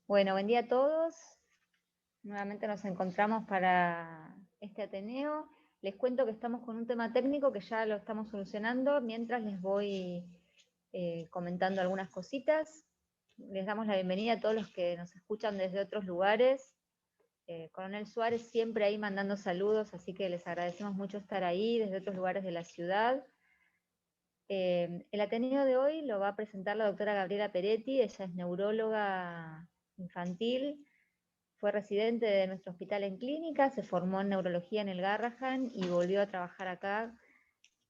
Bueno, buen día a todos. Nuevamente nos encontramos para este Ateneo. Les cuento que estamos con un tema técnico que ya lo estamos solucionando mientras les voy comentando algunas cositas. Les damos la bienvenida a todos los que nos escuchan desde otros lugares. Coronel Suárez siempre ahí mandando saludos, así que les agradecemos mucho estar ahí desde otros lugares de la ciudad. El Ateneo de hoy lo va a presentar la doctora Gabriela Peretti, ella es neuróloga infantil, fue residente de nuestro hospital en clínica, se formó en neurología en el Garrahan y volvió a trabajar acá,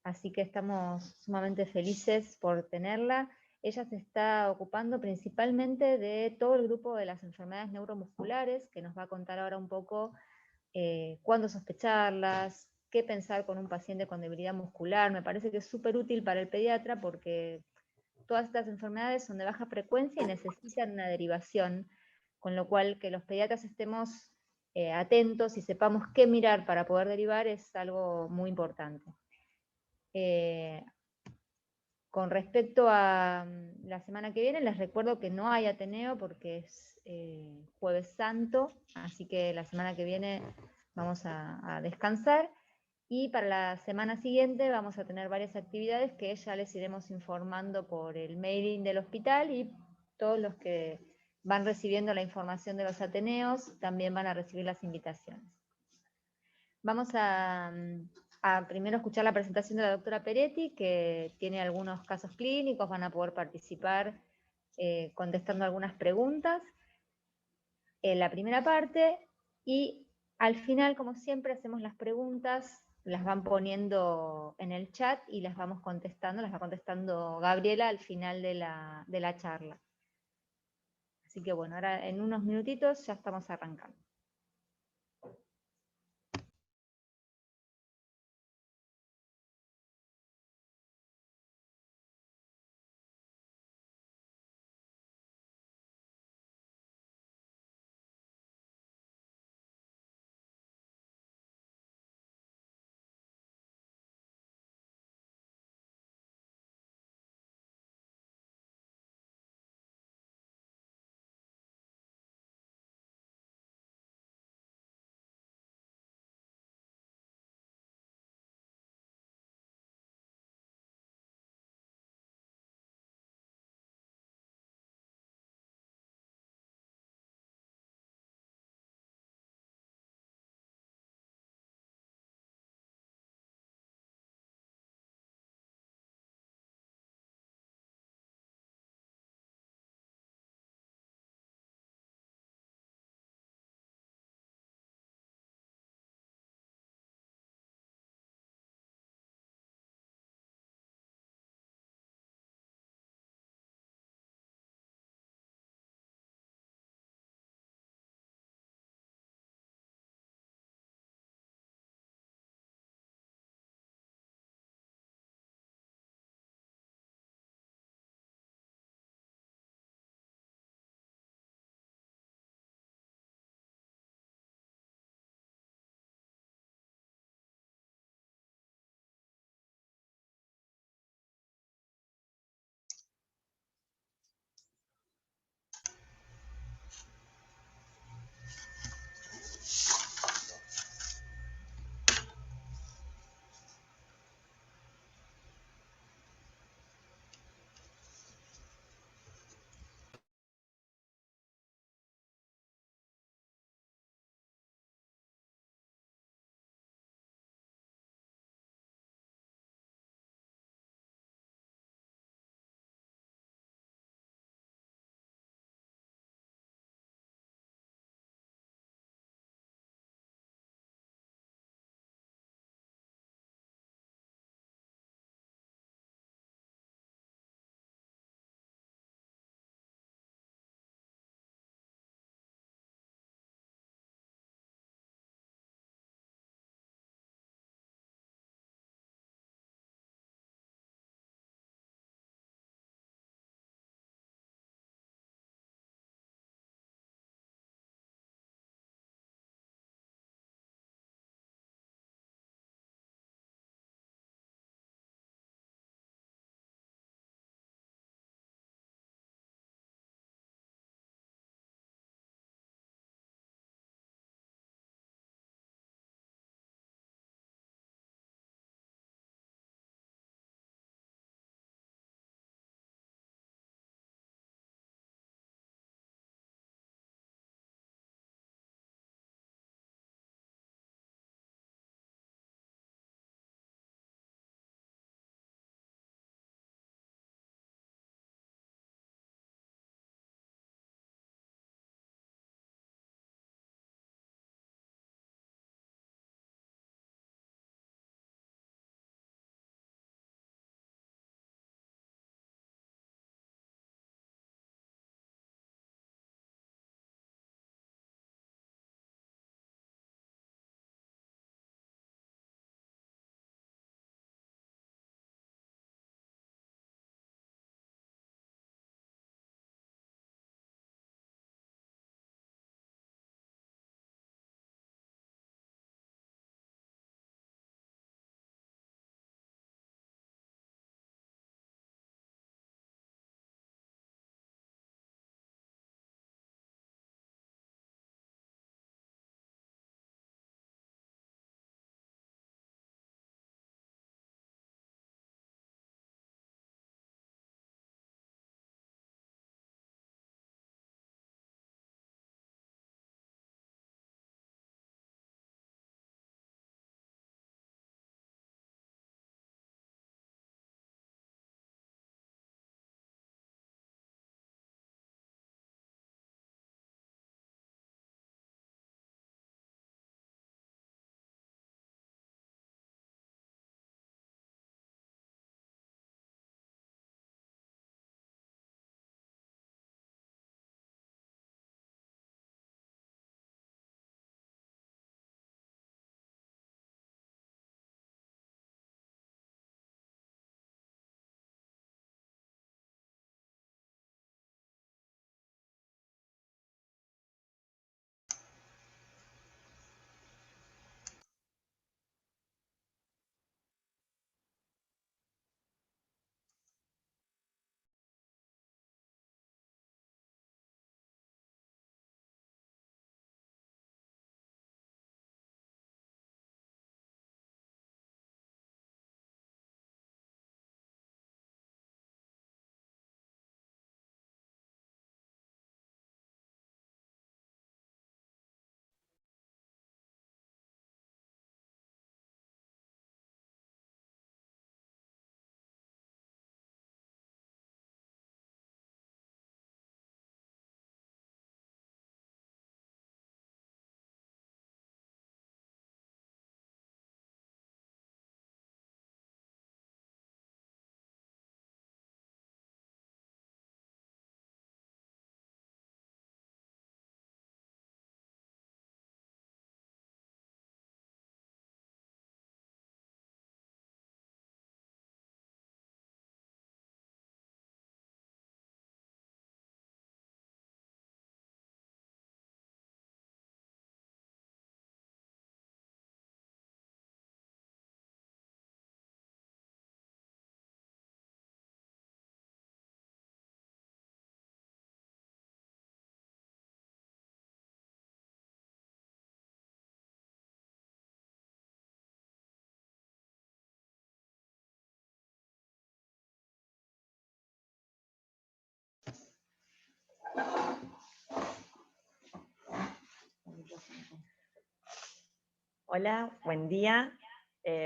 así que estamos sumamente felices por tenerla. Ella se está ocupando principalmente de todo el grupo de las enfermedades neuromusculares, que nos va a contar ahora un poco cuándo sospecharlas, qué pensar con un paciente con debilidad muscular. Me parece que es súper útil para el pediatra porque todas estas enfermedades son de baja frecuencia y necesitan una derivación, con lo cual que los pediatras estemos atentos y sepamos qué mirar para poder derivar es algo muy importante. Eh, con respecto a la semana que viene, les recuerdo que no hay Ateneo porque es Jueves Santo, así que la semana que viene vamos a descansar. Y para la semana siguiente vamos a tener varias actividades que ya les iremos informando por el mailing del hospital y todos los que van recibiendo la información de los Ateneos también van a recibir las invitaciones. Vamos a primero escuchar la presentación de la doctora Peretti, que tiene algunos casos clínicos, van a poder participar contestando algunas preguntas en la primera parte, y al final, como siempre, hacemos las preguntas, las van poniendo en el chat y las vamos contestando, las va contestando Gabriela al final de la charla. Así que bueno, ahora en unos minutitos ya estamos arrancando. Hola, buen día.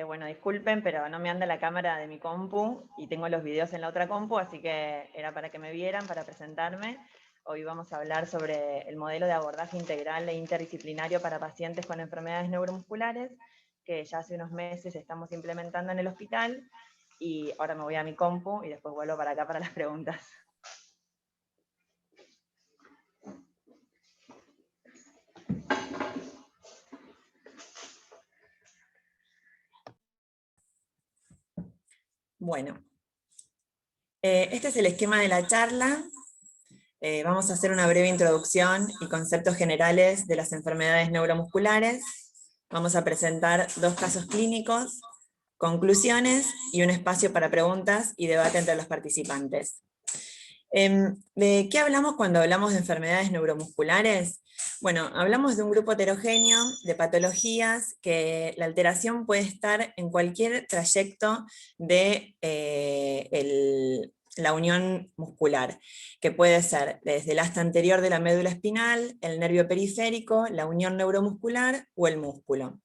Bueno, disculpen, pero no me anda la cámara de mi compu y tengo los videos en la otra compu, así que era para que me vieran, para presentarme. Hoy vamos a hablar sobre el modelo de abordaje integral e interdisciplinario para pacientes con enfermedades neuromusculares, que ya hace unos meses estamos implementando en el hospital, y ahora me voy a mi compu y después vuelvo para acá para las preguntas. Bueno, este es el esquema de la charla. Vamos a hacer una breve introducción y conceptos generales de las enfermedades neuromusculares. Vamos a presentar 2 casos clínicos, conclusiones y un espacio para preguntas y debate entre los participantes. ¿De qué hablamos cuando hablamos de enfermedades neuromusculares? Bueno, hablamos de un grupo heterogéneo de patologías que la alteración puede estar en cualquier trayecto de la unión muscular, que puede ser desde el asta anterior de la médula espinal, el nervio periférico, la unión neuromuscular o el músculo.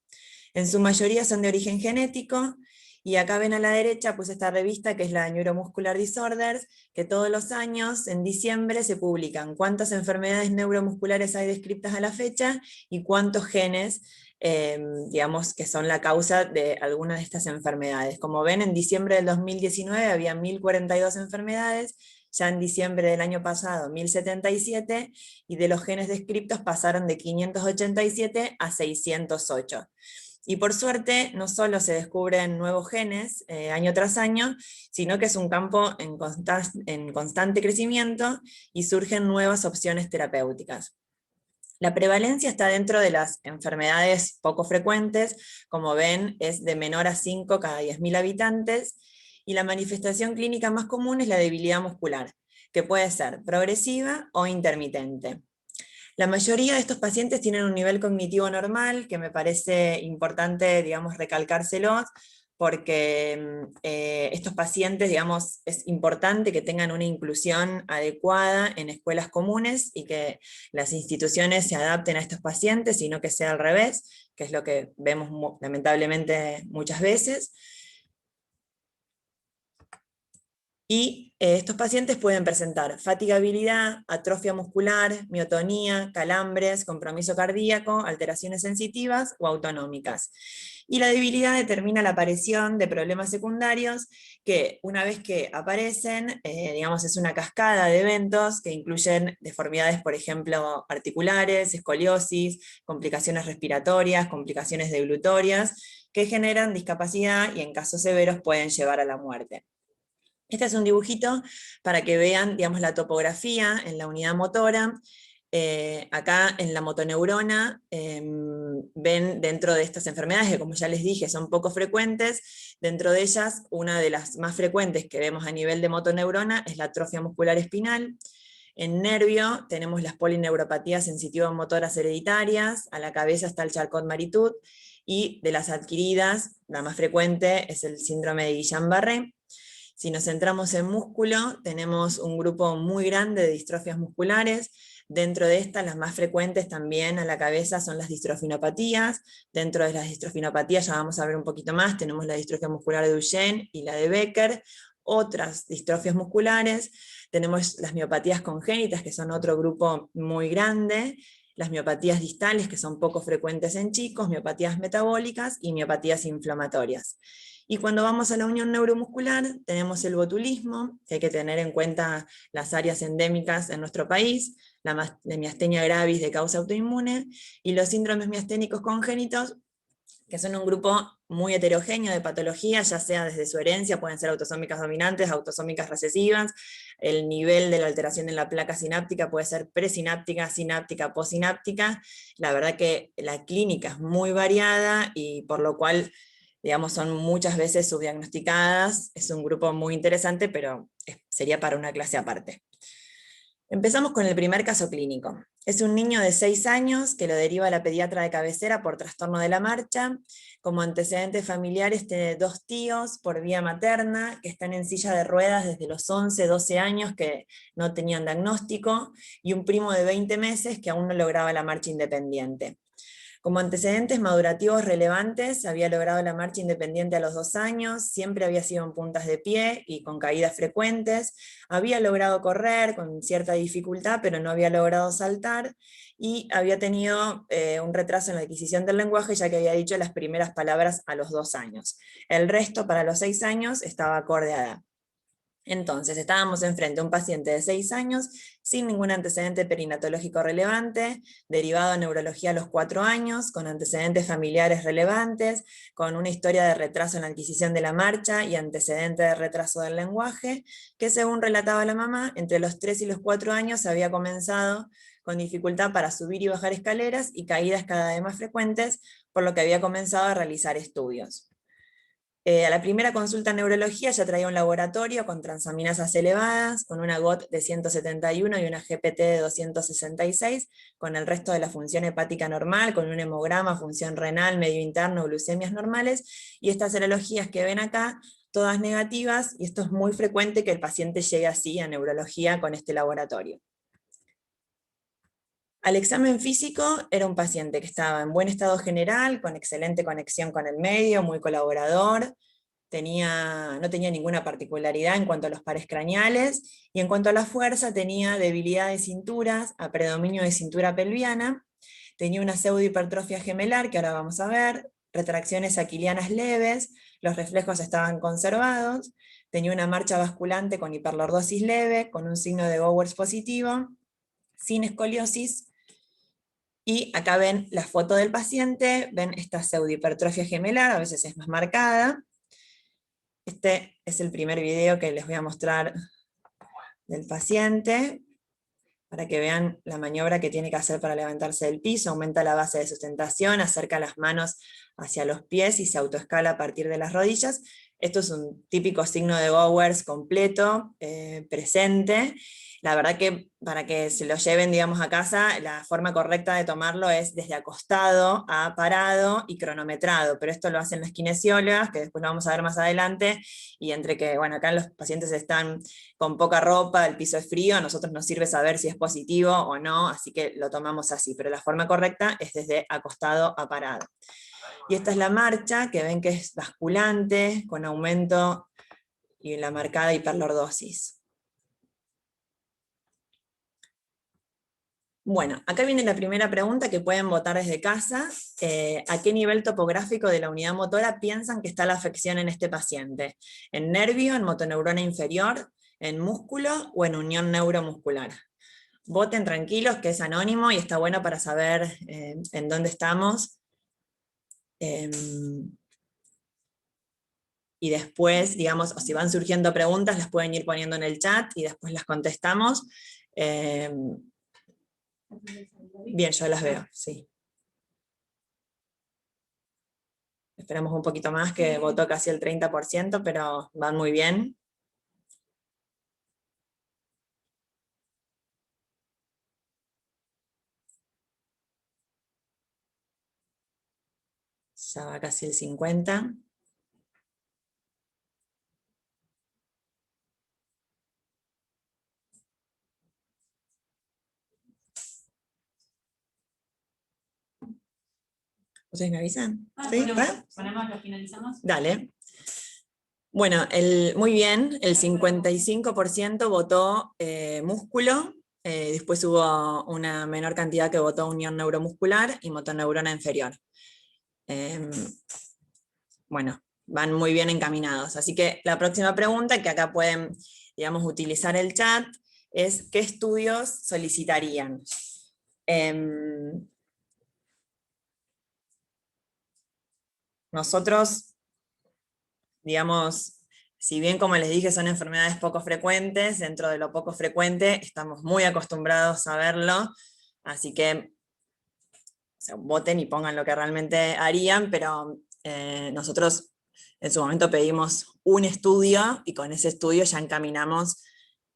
En su mayoría son de origen genético, y acá ven a la derecha pues esta revista que es la Neuromuscular Disorders, que todos los años, en diciembre, se publican cuántas enfermedades neuromusculares hay descritas a la fecha y cuántos genes, digamos, que son la causa de alguna de estas enfermedades. Como ven, en diciembre del 2019 había 1042 enfermedades, ya en diciembre del año pasado 1077, y de los genes descritos pasaron de 587 a 608. Y por suerte, no solo se descubren nuevos genes año tras año, sino que es un campo en constante crecimiento y surgen nuevas opciones terapéuticas. La prevalencia está dentro de las enfermedades poco frecuentes, como ven, es de menor a 5 cada 10.000 habitantes, y la manifestación clínica más común es la debilidad muscular, que puede ser progresiva o intermitente. La mayoría de estos pacientes tienen un nivel cognitivo normal, que me parece importante, digamos, recalcárselos, porque estos pacientes, digamos, es importante que tengan una inclusión adecuada en escuelas comunes y que las instituciones se adapten a estos pacientes y no que sea al revés, que es lo que vemos lamentablemente muchas veces. Y estos pacientes pueden presentar fatigabilidad, atrofia muscular, miotonía, calambres, compromiso cardíaco, alteraciones sensitivas o autonómicas. Y la debilidad determina la aparición de problemas secundarios que, una vez que aparecen, digamos, es una cascada de eventos que incluyen deformidades, por ejemplo, articulares, escoliosis, complicaciones respiratorias, complicaciones deglutorias, que generan discapacidad y en casos severos pueden llevar a la muerte. Este es un dibujito para que vean, digamos, la topografía en la unidad motora. Acá en la motoneurona ven dentro de estas enfermedades, que como ya les dije son poco frecuentes, dentro de ellas una de las más frecuentes que vemos a nivel de motoneurona es la atrofia muscular espinal. En nervio tenemos las polineuropatías sensitivas-motoras hereditarias, a la cabeza está el Charcot-Marie-Tooth, y de las adquiridas, la más frecuente es el síndrome de Guillain-Barré. Si nos centramos en músculo, tenemos un grupo muy grande de distrofias musculares. Dentro de estas, las más frecuentes también a la cabeza son las distrofinopatías. Dentro de las distrofinopatías, ya vamos a ver un poquito más, tenemos la distrofia muscular de Duchenne y la de Becker. Otras distrofias musculares, tenemos las miopatías congénitas, que son otro grupo muy grande, las miopatías distales, que son poco frecuentes en chicos, miopatías metabólicas y miopatías inflamatorias. Y cuando vamos a la unión neuromuscular, tenemos el botulismo, que hay que tener en cuenta las áreas endémicas en nuestro país, la miastenia gravis de causa autoinmune, y los síndromes miasténicos congénitos, que son un grupo muy heterogéneo de patologías, ya sea desde su herencia, pueden ser autosómicas dominantes, autosómicas recesivas, el nivel de la alteración en la placa sináptica puede ser presináptica, sináptica, postsináptica. La verdad que la clínica es muy variada y por lo cual, digamos, son muchas veces subdiagnosticadas. Es un grupo muy interesante, pero sería para una clase aparte. Empezamos con el primer caso clínico. Es un niño de 6 años que lo deriva a la pediatra de cabecera por trastorno de la marcha. Como antecedentes familiares tiene 2 tíos por vía materna que están en silla de ruedas desde los 11, 12 años que no tenían diagnóstico, y un primo de 20 meses que aún no lograba la marcha independiente. Como antecedentes madurativos relevantes, había logrado la marcha independiente a los 2 años, siempre había sido en puntas de pie y con caídas frecuentes, había logrado correr con cierta dificultad, pero no había logrado saltar, y había tenido un retraso en la adquisición del lenguaje, ya que había dicho las primeras palabras a los 2 años. El resto, para los 6 años, estaba acorde a edad. Entonces, estábamos enfrente a un paciente de 6 años, sin ningún antecedente perinatológico relevante, derivado en neurología a los 4 años, con antecedentes familiares relevantes, con una historia de retraso en la adquisición de la marcha y antecedente de retraso del lenguaje, que según relataba la mamá, entre los 3 y los 4 años había comenzado con dificultad para subir y bajar escaleras y caídas cada vez más frecuentes, por lo que había comenzado a realizar estudios. A la primera consulta en neurología ya traía un laboratorio con transaminasas elevadas, con una GOT de 171 y una GPT de 266, con el resto de la función hepática normal, con un hemograma, función renal, medio interno, glucemias normales, y estas serologías que ven acá, todas negativas, y esto es muy frecuente que el paciente llegue así a neurología con este laboratorio. Al examen físico era un paciente que estaba en buen estado general, con excelente conexión con el medio, muy colaborador, no tenía ninguna particularidad en cuanto a los pares craneales, y en cuanto a la fuerza tenía debilidad de cinturas, a predominio de cintura pelviana, tenía una pseudohipertrofia gemelar, que ahora vamos a ver, retracciones aquilianas leves, los reflejos estaban conservados, tenía una marcha basculante con hiperlordosis leve, con un signo de Gowers positivo, sin escoliosis. Y acá ven la foto del paciente, ven esta pseudohipertrofia gemelar, a veces es más marcada. Este es el primer video que les voy a mostrar del paciente, para que vean la maniobra que tiene que hacer para levantarse del piso. Aumenta la base de sustentación, acerca las manos hacia los pies y se autoescala a partir de las rodillas. Esto es un típico signo de Gowers completo, presente. La verdad que para que se lo lleven, digamos, a casa, la forma correcta de tomarlo es desde acostado a parado y cronometrado, pero esto lo hacen las kinesiólogas, que después lo vamos a ver más adelante, y entre que, bueno, acá los pacientes están con poca ropa, el piso es frío, a nosotros nos sirve saber si es positivo o no, así que lo tomamos así, pero la forma correcta es desde acostado a parado. Y esta es la marcha, que ven que es basculante, con aumento y la marcada hiperlordosis. Bueno, acá viene la primera pregunta que pueden votar desde casa. ¿A qué nivel topográfico de la unidad motora piensan que está la afección en este paciente? ¿En nervio, en motoneurona inferior, en músculo o en unión neuromuscular? Voten tranquilos, que es anónimo y está bueno para saber en dónde estamos. Y después, digamos, o si van surgiendo preguntas, las pueden ir poniendo en el chat y después las contestamos. Bien, yo las veo, sí. Esperamos un poquito más, que votó casi el 30%, pero van muy bien. Ya va casi el 50%. ¿Ustedes me avisan? ¿Sí? Ponemos, lo finalizamos. Dale. Bueno, muy bien, el 55% votó músculo, después hubo una menor cantidad que votó unión neuromuscular y motoneurona inferior. Bueno, van muy bien encaminados. Así que la próxima pregunta, que acá pueden, digamos, utilizar el chat, es ¿qué estudios solicitarían? Nosotros, digamos, si bien como les dije son enfermedades poco frecuentes, dentro de lo poco frecuente estamos muy acostumbrados a verlo, así que voten y pongan lo que realmente harían, pero nosotros en su momento pedimos un estudio y con ese estudio ya encaminamos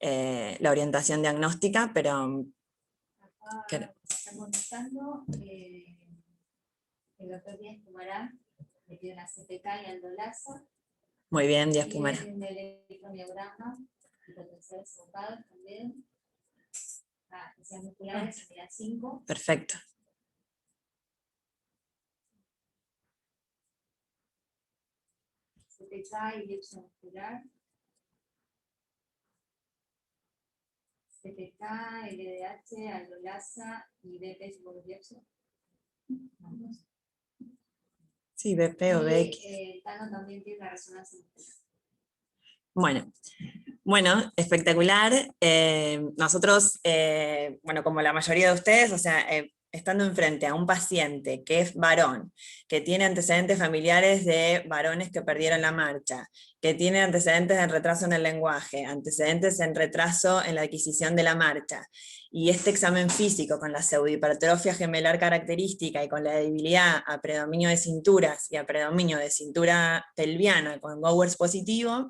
la orientación diagnóstica, pero... Acá están contestando, el doctor Díaz Pumará le pide una CPK y aldolasa. Muy bien, Díaz Y Pumará. un electromiograma, hipotensiales bocados también. Necesidades musculares, unidad 5. Perfecto. CPK y biopsia muscular. CPK, LDH, aldolasa y BP por biopsia. Sí, BP o BX. Tano también tiene la resonancia muscular. Bueno, espectacular. Nosotros, bueno, como la mayoría de ustedes, o sea, estando enfrente a un paciente que es varón, que tiene antecedentes familiares de varones que perdieron la marcha, que tiene antecedentes en retraso en el lenguaje, antecedentes en retraso en la adquisición de la marcha, y este examen físico con la pseudohipertrofia gemelar característica y con la debilidad a predominio de cinturas y a predominio de cintura pelviana con Gowers positivo,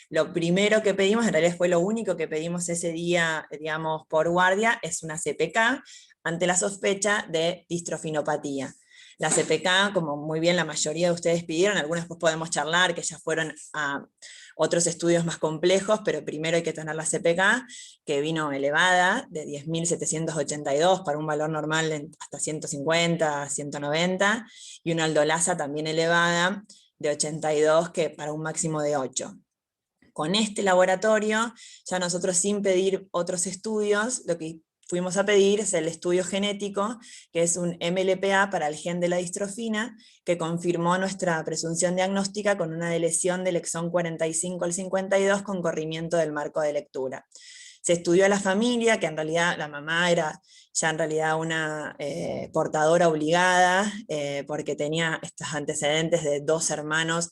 lo primero que pedimos, en realidad fue lo único que pedimos ese día, digamos, por guardia, es una CPK ante la sospecha de distrofinopatía. La CPK, como muy bien la mayoría de ustedes pidieron, algunos después podemos charlar, que ya fueron a otros estudios más complejos, pero primero hay que tener la CPK, que vino elevada, de 10.782 para un valor normal hasta 150, 190, y una aldolasa también elevada, de 82, que para un máximo de 8. Con este laboratorio, ya nosotros sin pedir otros estudios, lo que fuimos a pedir es el estudio genético, que es un MLPA para el gen de la distrofina, que confirmó nuestra presunción diagnóstica con una deleción del exón 45 al 52 con corrimiento del marco de lectura. Se estudió a la familia, que en realidad la mamá era ya en realidad una portadora obligada, porque tenía estos antecedentes de 2 hermanos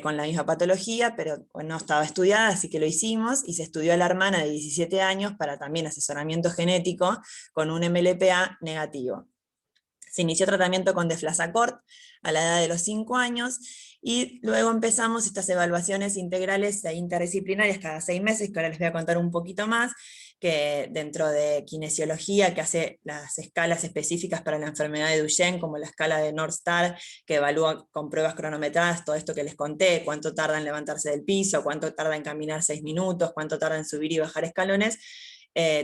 con la misma patología, pero no estaba estudiada, así que lo hicimos, y se estudió a la hermana de 17 años para también asesoramiento genético con un MLPA negativo. Se inició tratamiento con Deflazacort a la edad de los 5 años, y luego empezamos estas evaluaciones integrales e interdisciplinarias cada 6 meses, que ahora les voy a contar un poquito más, que dentro de kinesiología, que hace las escalas específicas para la enfermedad de Duchenne, como la escala de North Star, que evalúa con pruebas cronometradas todo esto que les conté, cuánto tarda en levantarse del piso, cuánto tarda en caminar 6 minutos, cuánto tarda en subir y bajar escalones.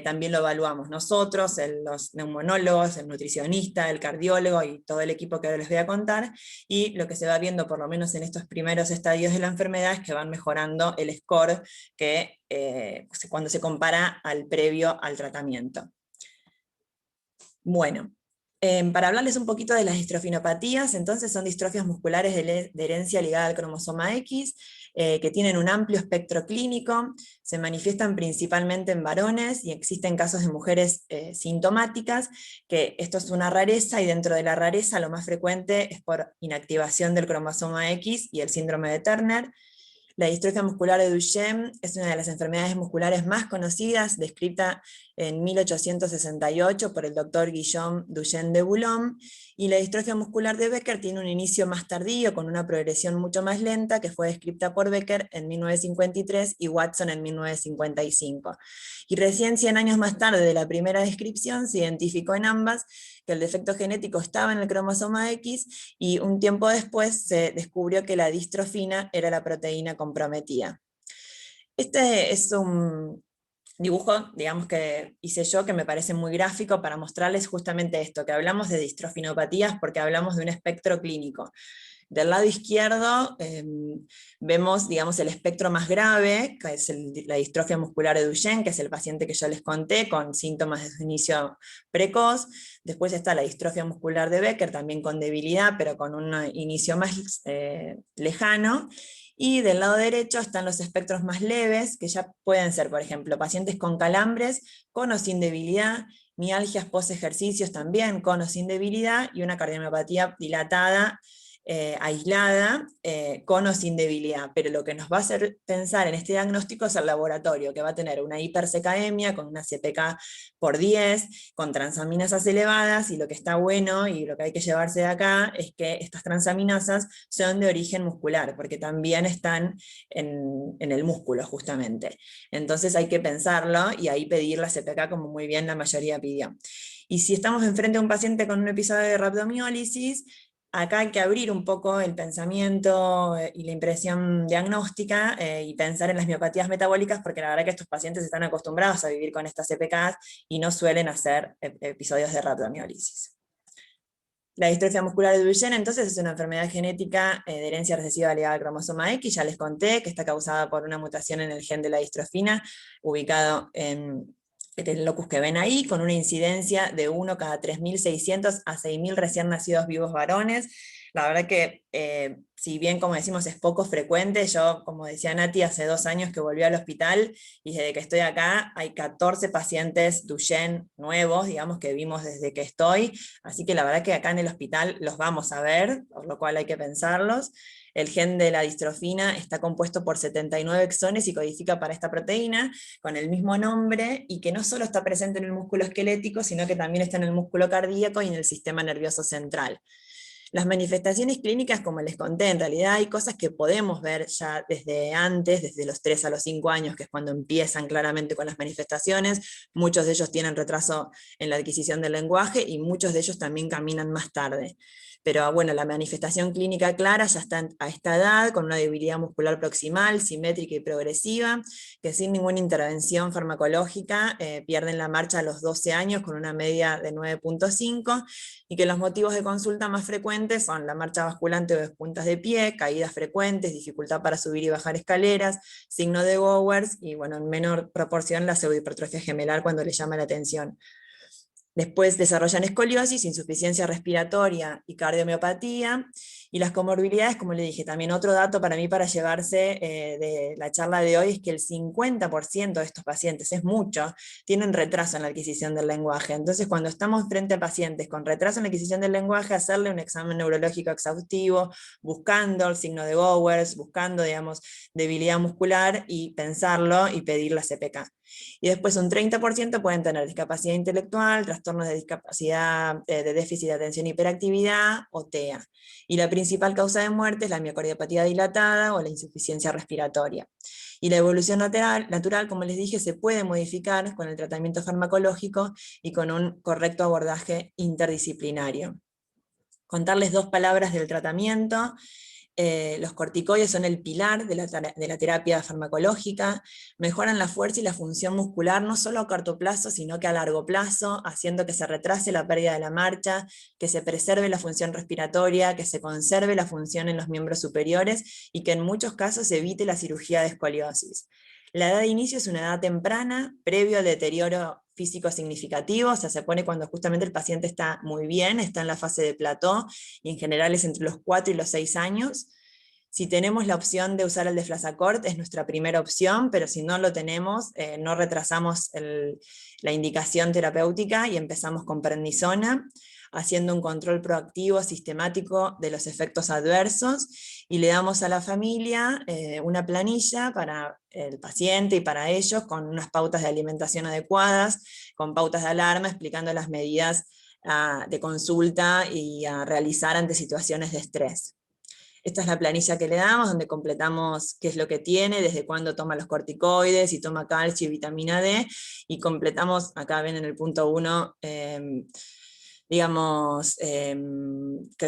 También lo evaluamos nosotros, los neumonólogos, el nutricionista, el cardiólogo y todo el equipo que ahora les voy a contar, y lo que se va viendo por lo menos en estos primeros estadios de la enfermedad es que van mejorando el score que, cuando se compara al previo al tratamiento. Bueno, para hablarles un poquito de las distrofinopatías, entonces son distrofias musculares de herencia ligada al cromosoma X, que tienen un amplio espectro clínico, se manifiestan principalmente en varones y existen casos de mujeres sintomáticas, que esto es una rareza, y dentro de la rareza lo más frecuente es por inactivación del cromosoma X y el síndrome de Turner. La distrofia muscular de Duchenne es una de las enfermedades musculares más conocidas, descrita en 1868 por el doctor Guillaume Duchenne de Boulogne, y la distrofia muscular de Becker tiene un inicio más tardío, con una progresión mucho más lenta, que fue descrita por Becker en 1953 y Watson en 1955. Y recién 100 años más tarde de la primera descripción se identificó en ambas que el defecto genético estaba en el cromosoma X, y un tiempo después se descubrió que la distrofina era la proteína comprometida. Este es un dibujo, digamos, que hice yo, que me parece muy gráfico para mostrarles justamente esto, que hablamos de distrofinopatías porque hablamos de un espectro clínico. Del lado izquierdo vemos, digamos, el espectro más grave, que es la distrofia muscular de Duchenne, que es el paciente que yo les conté, con síntomas de inicio precoz. Después está la distrofia muscular de Becker, también con debilidad, pero con un inicio más lejano. Y del lado derecho están los espectros más leves, que ya pueden ser, por ejemplo, pacientes con calambres, con o sin debilidad, mialgias post ejercicios también, con o sin debilidad, y una cardiomiopatía dilatada, aislada, con o sin debilidad. Pero lo que nos va a hacer pensar en este diagnóstico es el laboratorio, que va a tener una hipersecaemia con una CPK por 10, con transaminasas elevadas, y lo que está bueno y lo que hay que llevarse de acá es que estas transaminasas son de origen muscular, porque también están en el músculo justamente. Entonces hay que pensarlo y ahí pedir la CPK, como muy bien la mayoría pidió. Y si estamos enfrente a un paciente con un episodio de rhabdomiólisis, acá hay que abrir un poco el pensamiento y la impresión diagnóstica y pensar en las miopatías metabólicas, porque la verdad que estos pacientes están acostumbrados a vivir con estas CPKs y no suelen hacer episodios de rhabdomiólisis. La distrofia muscular de Duchenne, entonces, es una enfermedad genética de herencia recesiva ligada al cromosoma X, ya les conté, que está causada por una mutación en el gen de la distrofina, ubicado en el locus que ven ahí, con una incidencia de 1 cada 3.600 a 6.000 recién nacidos vivos varones. La verdad que, si bien, como decimos, es poco frecuente, yo, como decía Nati, hace 2 años que volví al hospital, y desde que estoy acá hay 14 pacientes Duchenne nuevos, digamos, que vimos desde que estoy, así que la verdad que acá en el hospital los vamos a ver, por lo cual hay que pensarlos. El gen de la distrofina está compuesto por 79 exones y codifica para esta proteína, con el mismo nombre, y que no solo está presente en el músculo esquelético, sino que también está en el músculo cardíaco y en el sistema nervioso central. Las manifestaciones clínicas, como les conté, en realidad hay cosas que podemos ver ya desde antes, desde los 3 a los 5 años, que es cuando empiezan claramente con las manifestaciones. Muchos de ellos tienen retraso en la adquisición del lenguaje y muchos de ellos también caminan más tarde. Pero bueno, la manifestación clínica clara ya está a esta edad, con una debilidad muscular proximal, simétrica y progresiva, que sin ninguna intervención farmacológica pierden la marcha a los 12 años con una media de 9.5, y que los motivos de consulta más frecuentes son la marcha basculante o de puntas de pie, caídas frecuentes, dificultad para subir y bajar escaleras, signo de Bowers, y bueno, en menor proporción la pseudohipertrofia gemelar cuando le llama la atención. Después desarrollan escoliosis, insuficiencia respiratoria y cardiomiopatía. Y las comorbilidades, como le dije, también otro dato para mí para llevarse de la charla de hoy es que el 50% de estos pacientes, es mucho, tienen retraso en la adquisición del lenguaje. Entonces, cuando estamos frente a pacientes con retraso en la adquisición del lenguaje, hacerle un examen neurológico exhaustivo, buscando el signo de Bowers, buscando, digamos, debilidad muscular, y pensarlo y pedir la CPK. Y después un 30% pueden tener discapacidad intelectual, trastornos de discapacidad de déficit de atención y hiperactividad, o TEA. Y la principal causa de muerte es la miocardiopatía dilatada o la insuficiencia respiratoria. Y la evolución natural, como les dije, se puede modificar con el tratamiento farmacológico y con un correcto abordaje interdisciplinario. Contarles 2 palabras del tratamiento. Los corticoides son el pilar de la terapia farmacológica, mejoran la fuerza y la función muscular no solo a corto plazo, sino que a largo plazo, haciendo que se retrase la pérdida de la marcha, que se preserve la función respiratoria, que se conserve la función en los miembros superiores, y que en muchos casos se evite la cirugía de escoliosis. La edad de inicio es una edad temprana, previo al deterioro físico significativo, o sea, se pone cuando justamente el paciente está muy bien, está en la fase de plató, y en general es entre los 4 y los 6 años. Si tenemos la opción de usar el Deflazacort, es nuestra primera opción, pero si no lo tenemos, no retrasamos la indicación terapéutica y empezamos con prednisona, haciendo un control proactivo, sistemático de los efectos adversos, y le damos a la familia una planilla para el paciente y para ellos, con unas pautas de alimentación adecuadas, con pautas de alarma, explicando las medidas de consulta y a realizar ante situaciones de estrés. Esta es la planilla que le damos, donde completamos qué es lo que tiene, desde cuándo toma los corticoides, si toma calcio y vitamina D, y completamos, acá ven en el punto 1, digamos,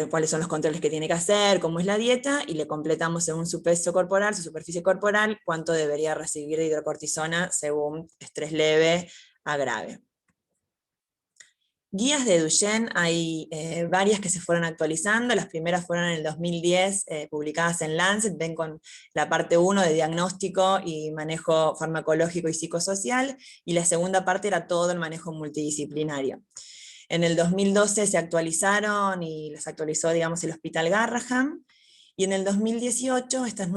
cuáles son los controles que tiene que hacer, cómo es la dieta, y le completamos según su peso corporal, su superficie corporal, cuánto debería recibir de hidrocortisona según estrés leve a grave. Guías de Duchenne hay varias que se fueron actualizando. Las primeras fueron en el 2010, publicadas en Lancet. Ven con la parte 1 de diagnóstico y manejo farmacológico y psicosocial, y la segunda parte era todo el manejo multidisciplinario. En el 2012 se actualizaron, y las actualizó, digamos, el Hospital Garraham, y en el 2018 estas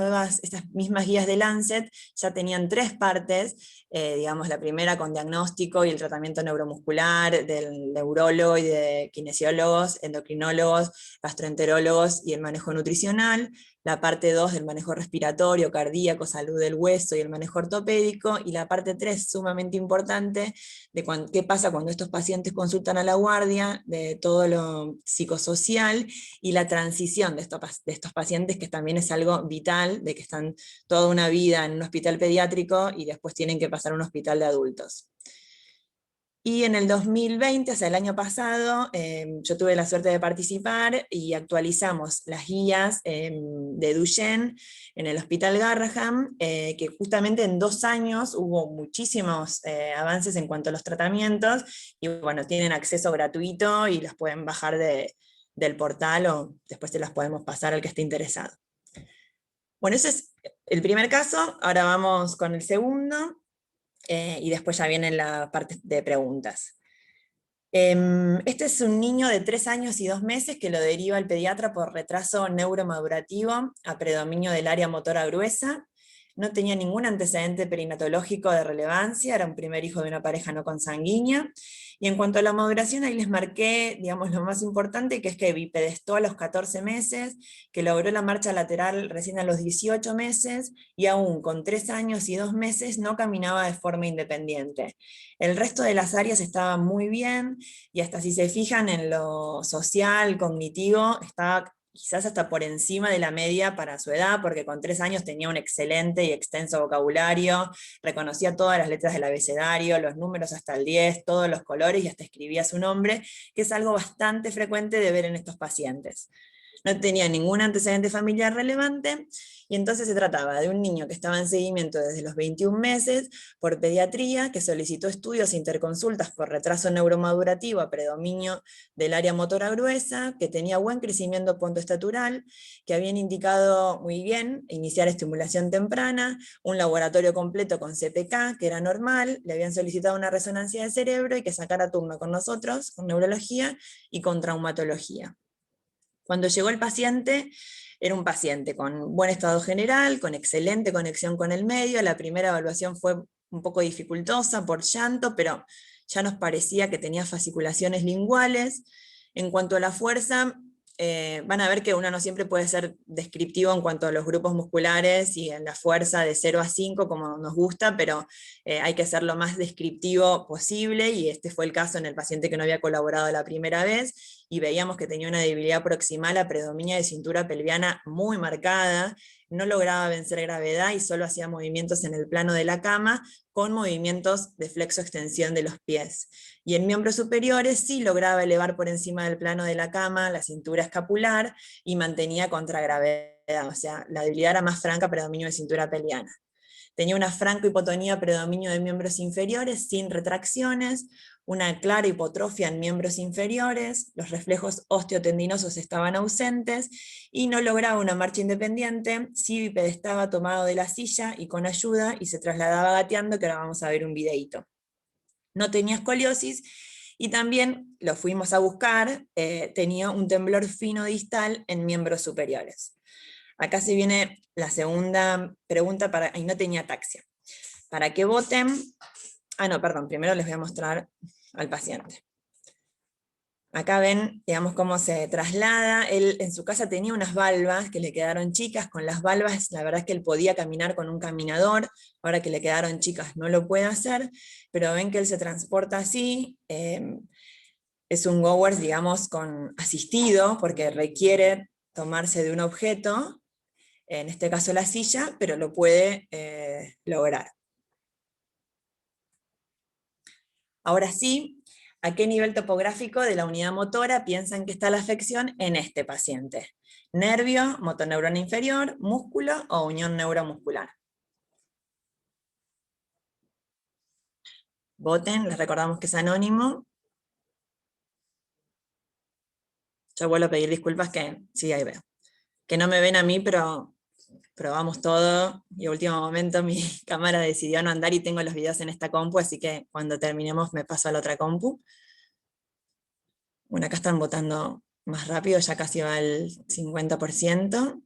mismas guías de Lancet ya tenían 3 partes, digamos, la primera con diagnóstico y el tratamiento neuromuscular del neurólogo y de kinesiólogos, endocrinólogos, gastroenterólogos y el manejo nutricional, la parte 2 del manejo respiratorio, cardíaco, salud del hueso y el manejo ortopédico, y la parte 3, sumamente importante, de qué pasa cuando estos pacientes consultan a la guardia, de todo lo psicosocial y la transición de estos pacientes, que también es algo vital, de que están toda una vida en un hospital pediátrico y después tienen que pasar a un hospital de adultos. Y en el 2020, o sea, el año pasado, yo tuve la suerte de participar y actualizamos las guías de Duchenne en el Hospital Garraham, que justamente en 2 años hubo muchísimos avances en cuanto a los tratamientos, y bueno, tienen acceso gratuito y los pueden bajar de del portal, o después se las podemos pasar al que esté interesado. Bueno, ese es el primer caso, ahora vamos con el segundo, y después ya viene la parte de preguntas. Este es un niño de 3 años y 2 meses que lo deriva el pediatra por retraso neuromadurativo a predominio del área motora gruesa. No tenía ningún antecedente perinatológico de relevancia, era un primer hijo de una pareja no consanguínea. Y en cuanto a la maduración, ahí les marqué, digamos, lo más importante, que es que bipedestó a los 14 meses, que logró la marcha lateral recién a los 18 meses, y aún con 3 años y 2 meses no caminaba de forma independiente. El resto de las áreas estaban muy bien, y hasta si se fijan en lo social, cognitivo, estaba quizás hasta por encima de la media para su edad, porque con 3 años tenía un excelente y extenso vocabulario, reconocía todas las letras del abecedario, los números hasta el 10, todos los colores, y hasta escribía su nombre, que es algo bastante frecuente de ver en estos pacientes. No tenía ningún antecedente familiar relevante, y entonces se trataba de un niño que estaba en seguimiento desde los 21 meses por pediatría, que solicitó estudios e interconsultas por retraso neuromadurativo a predominio del área motora gruesa, que tenía buen crecimiento pontoestatural, que habían indicado muy bien iniciar estimulación temprana, un laboratorio completo con CPK, que era normal, le habían solicitado una resonancia de cerebro y que sacara turno con nosotros, con neurología y con traumatología. Cuando llegó el paciente, era un paciente con buen estado general, con excelente conexión con el medio. La primera evaluación fue un poco dificultosa por llanto, pero ya nos parecía que tenía fasciculaciones linguales. En cuanto a la fuerza, van a ver que uno no siempre puede ser descriptivo en cuanto a los grupos musculares y en la fuerza de 0 a 5 como nos gusta, pero hay que ser lo más descriptivo posible, y este fue el caso en el paciente que no había colaborado la primera vez, y veíamos que tenía una debilidad proximal a predominio de cintura pelviana muy marcada, no lograba vencer gravedad y solo hacía movimientos en el plano de la cama, con movimientos de flexo-extensión de los pies. Y en miembros superiores sí lograba elevar por encima del plano de la cama la cintura escapular y mantenía contragravedad, o sea, la debilidad era más franca, predominio de cintura pelviana. Tenía una franca hipotonía, predominio de miembros inferiores sin retracciones, una clara hipotrofia en miembros inferiores, los reflejos osteotendinosos estaban ausentes, y no lograba una marcha independiente, sí bipedestaba tomado de la silla y con ayuda, y se trasladaba gateando, que ahora vamos a ver un videíto. No tenía escoliosis, y también lo fuimos a buscar, tenía un temblor fino distal en miembros superiores. Acá se viene la segunda pregunta, y no tenía ataxia. Para que voten, primero les voy a mostrar al paciente. Acá ven, digamos, cómo se traslada. Él en su casa tenía unas valvas que le quedaron chicas. Con las valvas, la verdad es que él podía caminar con un caminador. Ahora que le quedaron chicas no lo puede hacer, pero ven que él se transporta así. Es un goers, digamos, con asistido, porque requiere tomarse de un objeto, en este caso la silla, pero lo puede lograr. Ahora sí, ¿a qué nivel topográfico de la unidad motora piensan que está la afección en este paciente? ¿Nervio, motoneurona inferior, músculo o unión neuromuscular? Voten, les recordamos que es anónimo. Yo vuelvo a pedir disculpas que, sí, ahí veo, que no me ven a mí, pero probamos todo, y a último momento mi cámara decidió no andar, y tengo los videos en esta compu, así que cuando terminemos me paso a la otra compu. Bueno, acá están votando más rápido, ya casi va el 50%.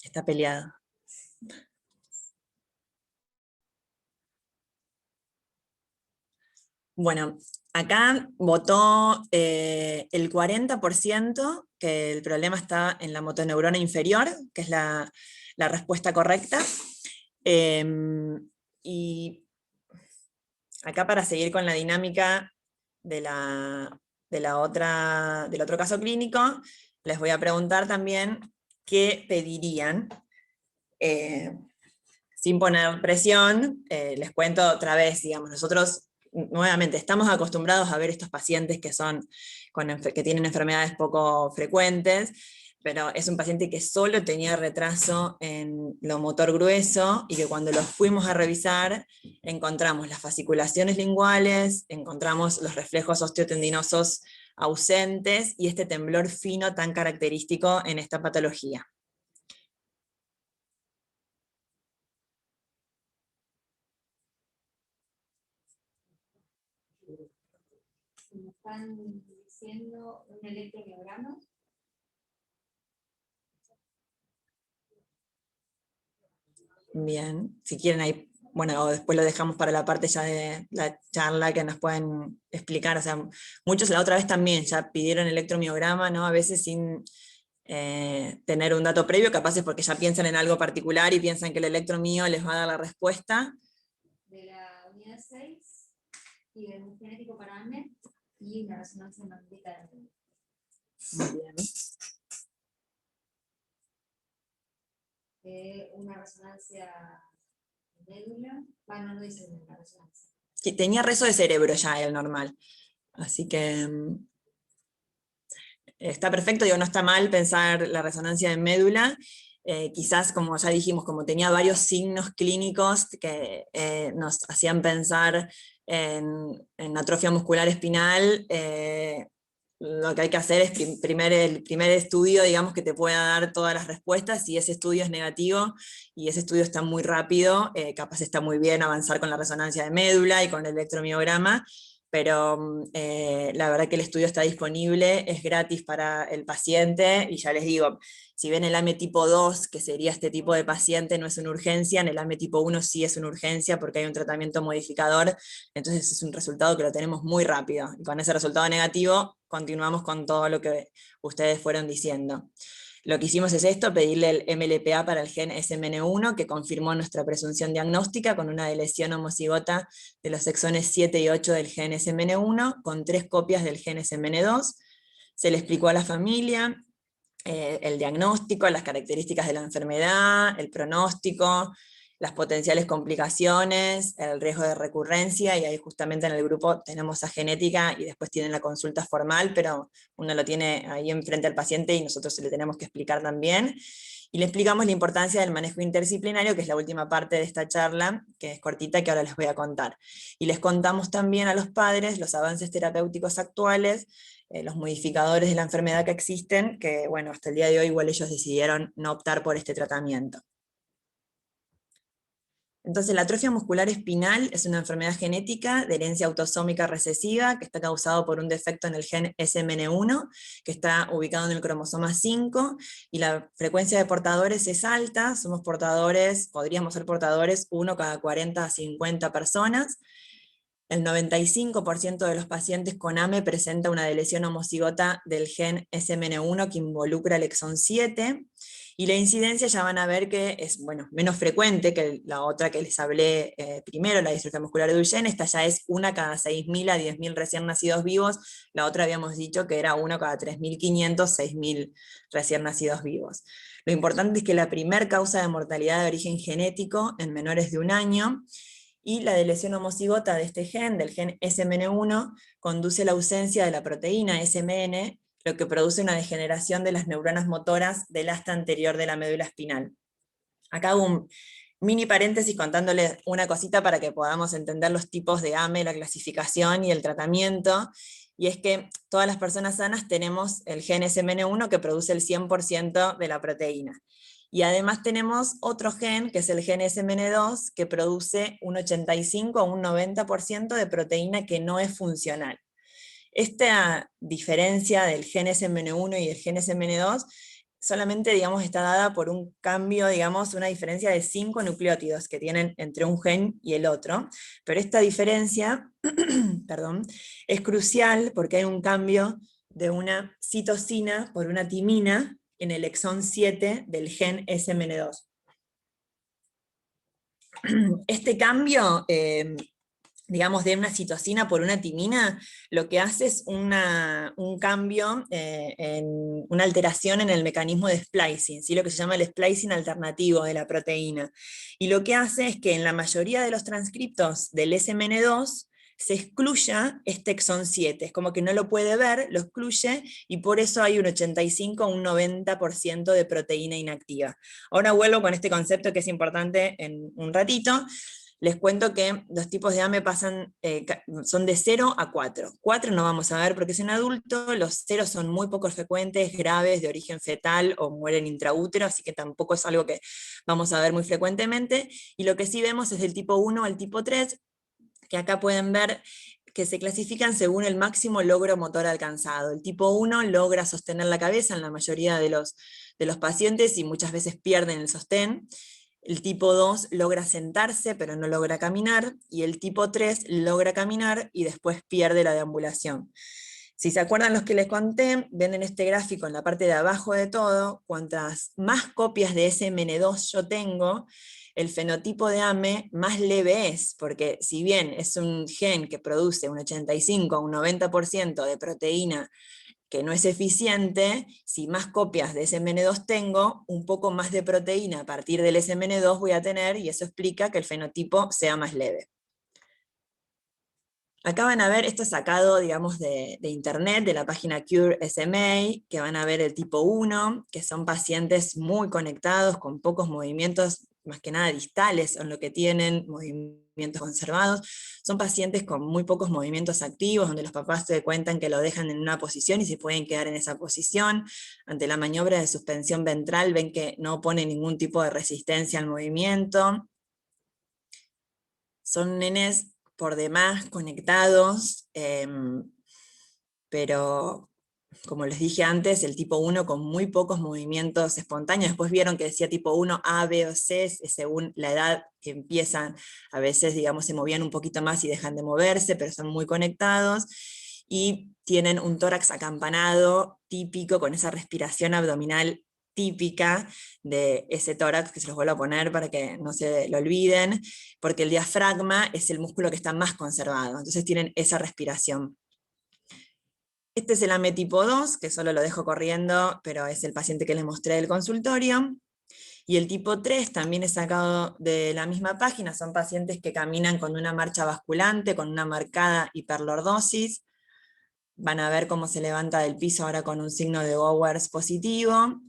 Está peleado. Bueno, acá votó el 40% que el problema está en la motoneurona inferior, que es la respuesta correcta. Y acá, para seguir con la dinámica del otro caso clínico, les voy a preguntar también qué pedirían. Sin poner presión, les cuento otra vez, digamos, nosotros nuevamente estamos acostumbrados a ver estos pacientes que tienen enfermedades poco frecuentes. pero es un paciente que solo tenía retraso en lo motor grueso, y que cuando lo fuimos a revisar, encontramos las fasciculaciones linguales, encontramos los reflejos osteotendinosos ausentes, y este temblor fino tan característico en esta patología. Me están diciendo un electromiograma. Bien, si quieren ahí, bueno, o después lo dejamos para la parte ya de la charla que nos pueden explicar. O sea, muchos la otra vez también ya pidieron electromiograma, ¿no? A veces sin tener un dato previo, capaz es porque ya piensan en algo particular y piensan que el electromio les va a dar la respuesta. De la unidad 6 y del genético para AME y una resonancia magnética de AME. Muy bien. Una resonancia de médula. Bueno, no dice una resonancia. Que tenía rezo de cerebro ya el normal. Así que está perfecto, digo, no está mal pensar la resonancia de médula. Quizás, como ya dijimos, como tenía varios signos clínicos que nos hacían pensar en atrofia muscular espinal, lo que hay que hacer es el primer estudio, digamos, que te pueda dar todas las respuestas. Si ese estudio es negativo y ese estudio está muy rápido, capaz está muy bien avanzar con la resonancia de médula y con el electromiograma, pero la verdad que el estudio está disponible, es gratis para el paciente, y ya les digo, si bien el AME tipo 2, que sería este tipo de paciente, no es una urgencia, en el AME tipo 1 sí es una urgencia porque hay un tratamiento modificador, entonces es un resultado que lo tenemos muy rápido, y con ese resultado negativo continuamos con todo lo que ustedes fueron diciendo. Lo que hicimos es esto, pedirle el MLPA para el gen SMN1, que confirmó nuestra presunción diagnóstica con una lesión homocigota de los exones 7 y 8 del gen SMN1, con 3 copias del gen SMN2. Se le explicó a la familia el diagnóstico, las características de la enfermedad, el pronóstico, las potenciales complicaciones, el riesgo de recurrencia, y ahí justamente en el grupo tenemos a genética y después tienen la consulta formal, pero uno lo tiene ahí enfrente al paciente y nosotros le tenemos que explicar también. Y le explicamos la importancia del manejo interdisciplinario, que es la última parte de esta charla, que es cortita, que ahora les voy a contar. Y les contamos también a los padres los avances terapéuticos actuales, los modificadores de la enfermedad que existen, que bueno, hasta el día de hoy igual ellos decidieron no optar por este tratamiento. Entonces, la atrofia muscular espinal es una enfermedad genética de herencia autosómica recesiva que está causado por un defecto en el gen SMN1, que está ubicado en el cromosoma 5, y la frecuencia de portadores es alta. Somos portadores, podríamos ser portadores 1 cada 40 a 50 personas. El 95% de los pacientes con AME presenta una deleción homocigota del gen SMN1 que involucra el exón 7, y la incidencia ya van a ver que es menos frecuente que la otra que les hablé primero, la distrofia muscular de Duchenne. Esta ya es 1 cada 6.000 a 10.000 recién nacidos vivos, la otra habíamos dicho que era 1 cada 3.500, 6.000 recién nacidos vivos. Lo importante es que la primer causa de mortalidad de origen genético en menores de 1 año, y la deleción homocigota de este gen, del gen SMN1, conduce a la ausencia de la proteína SMN, lo que produce una degeneración de las neuronas motoras del asta anterior de la médula espinal. Acá hago un mini paréntesis contándoles una cosita para que podamos entender los tipos de AME, la clasificación y el tratamiento, y es que todas las personas sanas tenemos el gen SMN1 que produce el 100% de la proteína. Y además tenemos otro gen, que es el gen SMN2, que produce un 85 o un 90% de proteína que no es funcional. Esta diferencia del gen SMN1 y el gen SMN2 solamente, digamos, está dada por un cambio, digamos, una diferencia de 5 nucleótidos que tienen entre un gen y el otro, pero esta diferencia perdón, es crucial porque hay un cambio de una citosina por una timina en el exón 7 del gen SMN2. Este cambio, digamos, de una citosina por una timina, lo que hace es un cambio, una alteración en el mecanismo de splicing, ¿sí? Lo que se llama el splicing alternativo de la proteína. Y lo que hace es que en la mayoría de los transcriptos del SMN2, se excluya este exón 7, es como que no lo puede ver, lo excluye, y por eso hay un 85 a un 90% de proteína inactiva. Ahora vuelvo con este concepto que es importante en un ratito. Les cuento que los tipos de AME son de 0 a 4. 4 no vamos a ver porque es en adulto, los 0 son muy poco frecuentes, graves, de origen fetal o mueren intraútero, así que tampoco es algo que vamos a ver muy frecuentemente. Y lo que sí vemos es del tipo 1 al tipo 3, que acá pueden ver que se clasifican según el máximo logro motor alcanzado. El tipo 1 logra sostener la cabeza en la mayoría de los pacientes y muchas veces pierden el sostén. El tipo 2 logra sentarse pero no logra caminar, y el tipo 3 logra caminar y después pierde la deambulación. Si se acuerdan los que les conté, ven en este gráfico en la parte de abajo de todo, cuantas más copias de SMN2 yo tengo, el fenotipo de AME más leve es, porque si bien es un gen que produce un 85 a un 90% de proteína que no es eficiente, si más copias de SMN2 tengo, un poco más de proteína a partir del SMN2 voy a tener, y eso explica que el fenotipo sea más leve. Acá van a ver, esto es sacado, digamos, de internet, de la página Cure SMA, que van a ver el tipo 1, que son pacientes muy conectados, con pocos movimientos, más que nada distales, son lo que tienen, movimientos conservados. Son pacientes con muy pocos movimientos activos, donde los papás se cuentan que lo dejan en una posición y se pueden quedar en esa posición. Ante la maniobra de suspensión ventral ven que no opone ningún tipo de resistencia al movimiento. Son nenes por demás conectados, pero como les dije antes, el tipo 1 con muy pocos movimientos espontáneos. Después vieron que decía tipo 1, A, B o C, según la edad que empiezan, a veces digamos se movían un poquito más y dejan de moverse, pero son muy conectados, y tienen un tórax acampanado típico, con esa respiración abdominal típica de ese tórax, que se los vuelvo a poner para que no se lo olviden, porque el diafragma es el músculo que está más conservado, entonces tienen esa respiración. Este es el AME tipo 2, que solo lo dejo corriendo, pero es el paciente que les mostré del consultorio. Y el tipo 3 también es sacado de la misma página, son pacientes que caminan con una marcha basculante, con una marcada hiperlordosis. Van a ver cómo se levanta del piso ahora con un signo de Gowers positivo.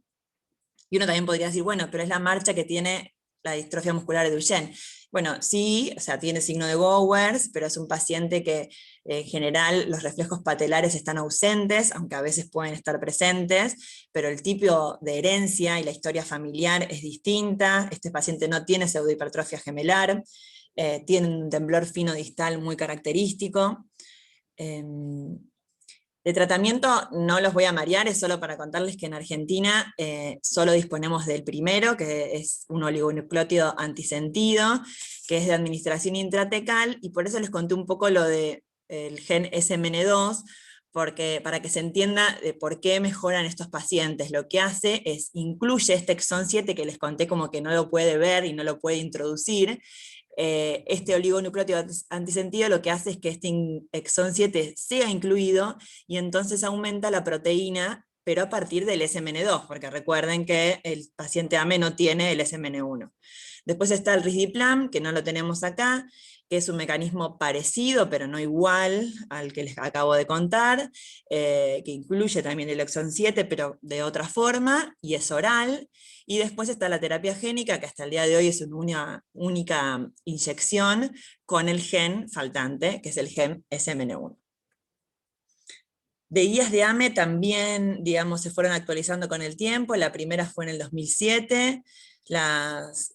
Y uno también podría decir, bueno, pero es la marcha que tiene la distrofia muscular de Duchenne. Bueno, sí, o sea, tiene signo de Gowers, pero es un paciente que en general los reflejos patelares están ausentes, aunque a veces pueden estar presentes, pero el tipo de herencia y la historia familiar es distinta. Este paciente no tiene pseudohipertrofia gemelar, tiene un temblor fino distal muy característico. De tratamiento no los voy a marear, es solo para contarles que en Argentina solo disponemos del primero, que es un oligonucleótido antisentido, que es de administración intratecal, y por eso les conté un poco lo del gen SMN2, porque, para que se entienda de por qué mejoran estos pacientes. Lo que hace es, incluye este exón 7 que les conté como que no lo puede ver y no lo puede introducir. Este oligonucleótido antisentido lo que hace es que este exón 7 sea incluido, y entonces aumenta la proteína, pero a partir del SMN2, porque recuerden que el paciente AME no tiene el SMN1. Después está el risdiplam, que no lo tenemos acá, que es un mecanismo parecido, pero no igual al que les acabo de contar, que incluye también el exón 7, pero de otra forma, y es oral. Y después está la terapia génica, que hasta el día de hoy es una única inyección con el gen faltante, que es el gen SMN1. De guías de AME también, digamos, se fueron actualizando con el tiempo. La primera fue en el 2007, las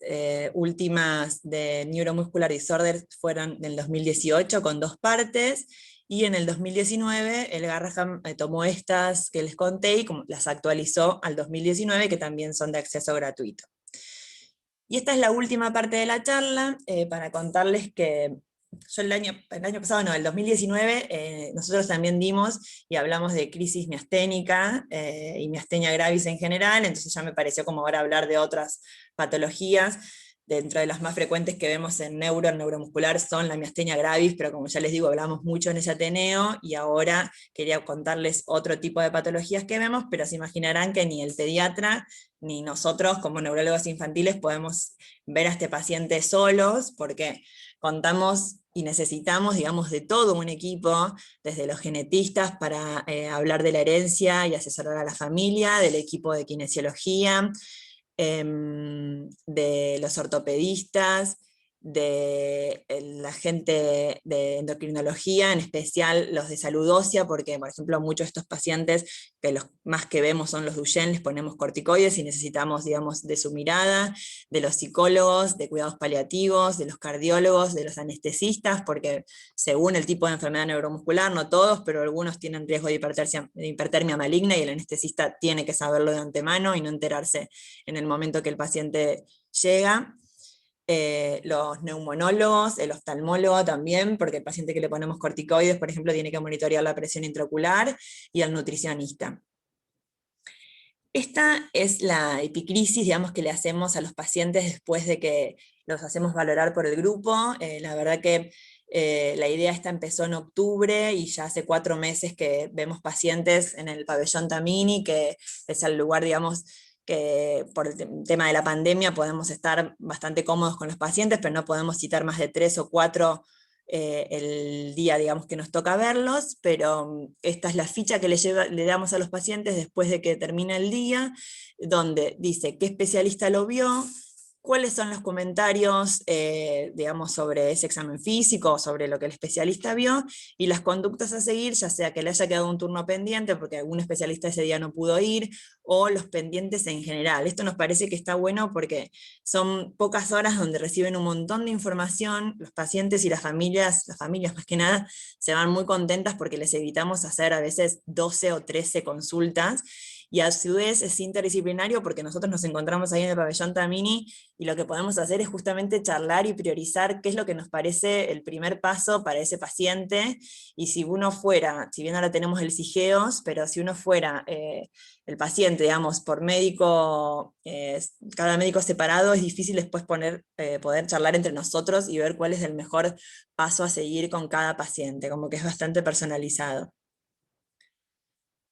últimas de Neuromuscular Disorders fueron en el 2018 con 2 partes, y en el 2019 el Garraham tomó estas que les conté y las actualizó al 2019, que también son de acceso gratuito. Y esta es la última parte de la charla, para contarles que yo el año pasado, no, el 2019, nosotros también dimos y hablamos de crisis miasténica y miastenia gravis en general, entonces ya me pareció como ahora hablar de otras patologías. Dentro de las más frecuentes que vemos en neuromuscular son la miastenia gravis, pero como ya les digo, hablamos mucho en ese Ateneo, y ahora quería contarles otro tipo de patologías que vemos, pero se imaginarán que ni el pediatra ni nosotros como neurólogos infantiles podemos ver a este paciente solos, porque contamos y necesitamos, digamos, de todo un equipo, desde los genetistas para hablar de la herencia y asesorar a la familia, del equipo de kinesiología, de los ortopedistas, de la gente de endocrinología, en especial los de salud ósea, porque por ejemplo muchos de estos pacientes, que los más que vemos son los Duchenne, les ponemos corticoides y necesitamos, digamos, de su mirada, de los psicólogos, de cuidados paliativos, de los cardiólogos, de los anestesistas, porque según el tipo de enfermedad neuromuscular, no todos, pero algunos tienen riesgo de hipertermia maligna y el anestesista tiene que saberlo de antemano y no enterarse en el momento que el paciente llega. Los neumonólogos, el oftalmólogo también, porque el paciente que le ponemos corticoides, por ejemplo, tiene que monitorear la presión intraocular, y al nutricionista. Esta es la epicrisis, digamos, que le hacemos a los pacientes después de que los hacemos valorar por el grupo. La verdad que la idea esta empezó en octubre y ya hace 4 meses que vemos pacientes en el pabellón Tamini, que es el lugar, digamos, que por el tema de la pandemia podemos estar bastante cómodos con los pacientes, pero no podemos citar más de 3 o 4 el día, digamos, que nos toca verlos, pero esta es la ficha que le damos a los pacientes después de que termina el día, donde dice qué especialista lo vio, cuáles son los comentarios, digamos, sobre ese examen físico, sobre lo que el especialista vio, y las conductas a seguir, ya sea que le haya quedado un turno pendiente, porque algún especialista ese día no pudo ir, o los pendientes en general. Esto nos parece que está bueno porque son pocas horas donde reciben un montón de información, los pacientes y las familias más que nada, se van muy contentas porque les evitamos hacer a veces 12 o 13 consultas, y a su vez es interdisciplinario porque nosotros nos encontramos ahí en el pabellón Tamini y lo que podemos hacer es justamente charlar y priorizar qué es lo que nos parece el primer paso para ese paciente, y si uno fuera, si bien ahora tenemos el SIGEOS, pero si uno fuera el paciente, digamos, por médico, cada médico separado, es difícil después poder charlar entre nosotros y ver cuál es el mejor paso a seguir con cada paciente, como que es bastante personalizado.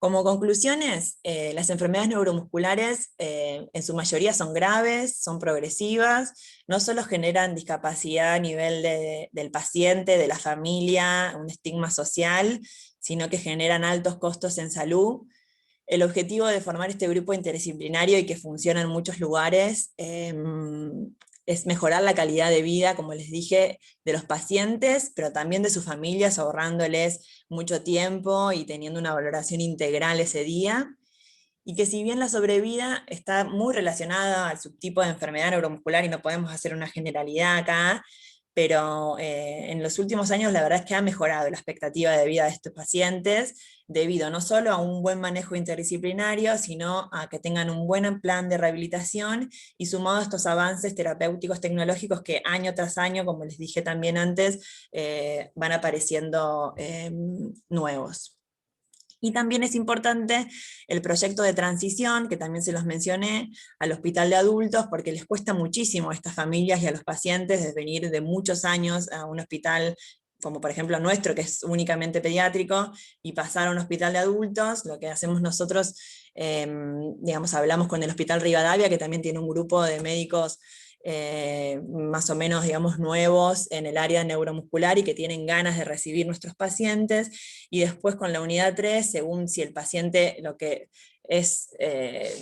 Como conclusiones, las enfermedades neuromusculares en su mayoría son graves, son progresivas, no solo generan discapacidad a nivel del paciente, de la familia, un estigma social, sino que generan altos costos en salud. El objetivo de formar este grupo interdisciplinario y que funciona en muchos lugares es mejorar la calidad de vida, como les dije, de los pacientes, pero también de sus familias, ahorrándoles mucho tiempo y teniendo una valoración integral ese día. Y que si bien la sobrevida está muy relacionada al subtipo de enfermedad neuromuscular, y no podemos hacer una generalidad acá, pero en los últimos años la verdad es que ha mejorado la expectativa de vida de estos pacientes, debido no solo a un buen manejo interdisciplinario, sino a que tengan un buen plan de rehabilitación, y sumado a estos avances terapéuticos tecnológicos que año tras año, como les dije también antes, van apareciendo nuevos. Y también es importante el proyecto de transición, que también se los mencioné, al hospital de adultos, porque les cuesta muchísimo a estas familias y a los pacientes de venir de muchos años a un hospital como por ejemplo nuestro, que es únicamente pediátrico, y pasar a un hospital de adultos. Lo que hacemos nosotros, digamos, hablamos con el Hospital Rivadavia, que también tiene un grupo de médicos más o menos, digamos, nuevos en el área neuromuscular y que tienen ganas de recibir nuestros pacientes, y después con la unidad 3, según si el paciente lo que es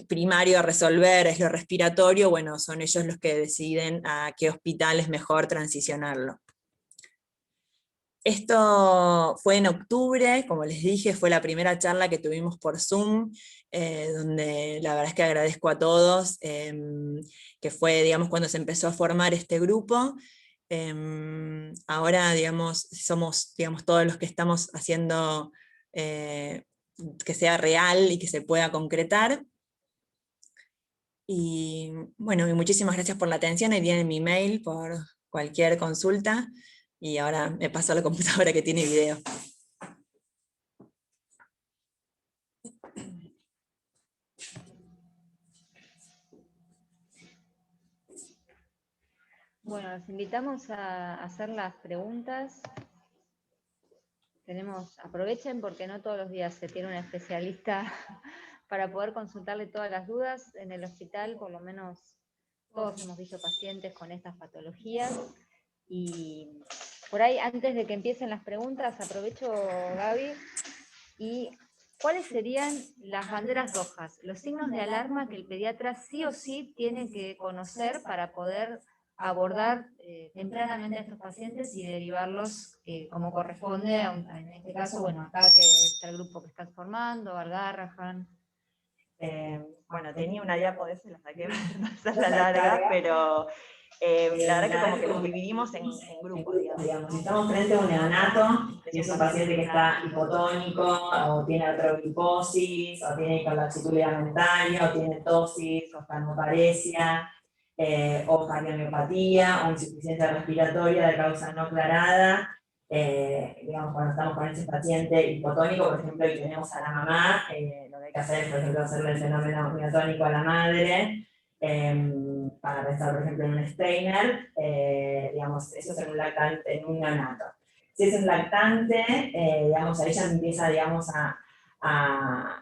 primario a resolver es lo respiratorio, bueno, son ellos los que deciden a qué hospital es mejor transicionarlo. Esto fue en octubre, como les dije, fue la primera charla que tuvimos por Zoom, donde la verdad es que agradezco a todos, que fue, digamos, cuando se empezó a formar este grupo. Ahora, digamos, somos, digamos, todos los que estamos haciendo que sea real y que se pueda concretar. Y bueno, y muchísimas gracias por la atención. Ahí tienen mi mail por cualquier consulta. Y ahora me paso a la computadora que tiene video. Bueno, los invitamos a hacer las preguntas. Aprovechen porque no todos los días se tiene un especialista para poder consultarle todas las dudas. En el hospital, por lo menos, todos hemos visto pacientes con estas patologías. Y por ahí, antes de que empiecen las preguntas, aprovecho, Gaby, y ¿cuáles serían las banderas rojas, los signos de alarma que el pediatra sí o sí tiene que conocer para poder abordar tempranamente a estos pacientes y derivarlos como corresponde, en este caso, bueno, acá que está el grupo que están formando, Al-Garrahan? Bueno, tenía una diapo de eso, la saqué para hacerla larga, pero la verdad que como que los dividimos en grupos, digamos. Si estamos frente a un neonato, si es un paciente que está hipotónico, o tiene artroglucosis, o tiene colapsitud ligamentaria, o tiene tosis, o oftalmoparesia, o cardiomiopatía, o insuficiencia respiratoria de causa no aclarada, digamos, cuando estamos con ese paciente hipotónico, por ejemplo, y tenemos a la mamá, lo que hay que hacer es, por ejemplo, hacerle el fenómeno miotónico a la madre, para pensar, por ejemplo, en un Steiner, digamos, eso es en un lactante, en un neonato. Si es un lactante, digamos, ahí ya empieza, digamos,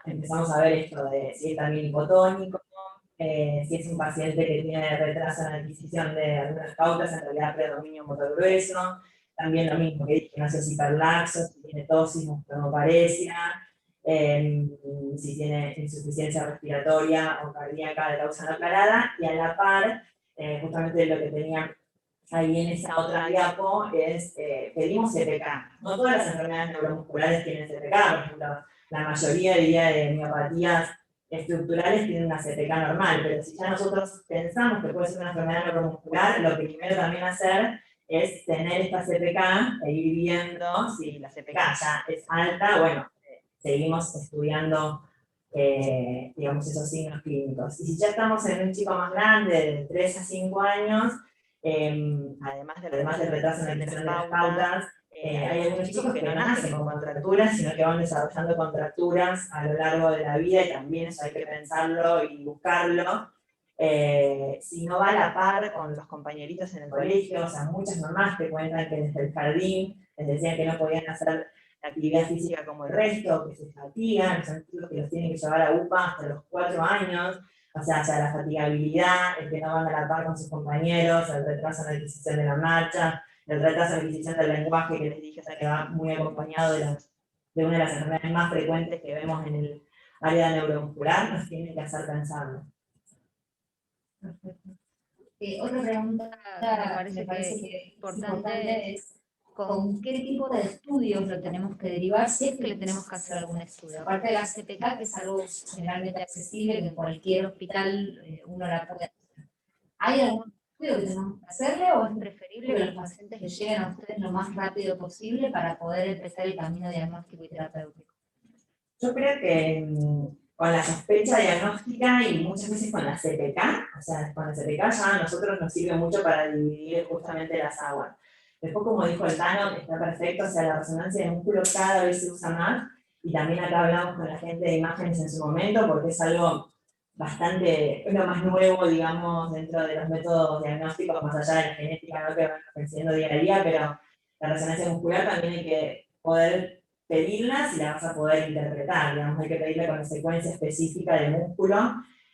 empezamos a ver esto de si es también hipotónico, si es un paciente que tiene retraso en la adquisición de algunas pautas, en realidad predominio motor grueso, también lo mismo que dije, no sé si hiperlaxo, si tiene tosis, oftalmoparesia, si tiene insuficiencia respiratoria o cardíaca de causa no aclarada, y a la par, justamente lo que tenía ahí en esa otra diapo es, pedimos CPK. No todas las enfermedades neuromusculares tienen CPK, por ejemplo, la mayoría diría de miopatías estructurales tienen una CPK normal, pero si ya nosotros pensamos que puede ser una enfermedad neuromuscular, lo que primero también hacer es tener esta CPK e ir viendo si la CPK ya es alta, bueno, seguimos estudiando, digamos, esos signos clínicos. Y si ya estamos en un chico más grande, de 3 a 5 años, además del retraso en la adquisición de las pautas, hay algunos chicos que no nacen con contracturas, sino que van desarrollando contracturas a lo largo de la vida, y también eso hay que pensarlo y buscarlo. Si no va a la par con los compañeritos en el colegio, o sea, muchas mamás te cuentan que desde el jardín les decían que no podían hacer actividad física como el resto, que se fatigan, son chicos que los tienen que llevar a UPA hasta los 4 años, o sea, la fatigabilidad, el que no van a la par con sus compañeros, el retraso en la adquisición de la marcha, el retraso en la adquisición del lenguaje que les dije, o sea, que va muy acompañado de una de las enfermedades más frecuentes que vemos en el área neuromuscular, nos tiene que hacer pensarlo. Perfecto. Otra pregunta que me parece que es importante es ¿con qué tipo de estudios lo tenemos que derivar si es que le tenemos que hacer algún estudio? Aparte de la CPK, que es algo generalmente accesible, que en cualquier hospital uno la puede hacer. ¿Hay algún estudio que tenemos que hacerle o es preferible que los pacientes les lleguen a ustedes lo más rápido posible para poder empezar el camino diagnóstico y terapéutico? Yo creo que con la sospecha diagnóstica y muchas veces con la CPK, o sea, con la CPK ya a nosotros nos sirve mucho para dividir justamente las aguas. Después, como dijo el Tano, está perfecto, o sea, la resonancia de músculo cada vez se usa más, y también acá hablamos con la gente de imágenes en su momento, porque es algo bastante, es lo más nuevo, digamos, dentro de los métodos diagnósticos, más allá de la genética, ¿no?, que van creciendo día a día, pero la resonancia muscular también hay que poder pedirlas y las vas a poder interpretar, digamos, hay que pedirla con la secuencia específica de músculo,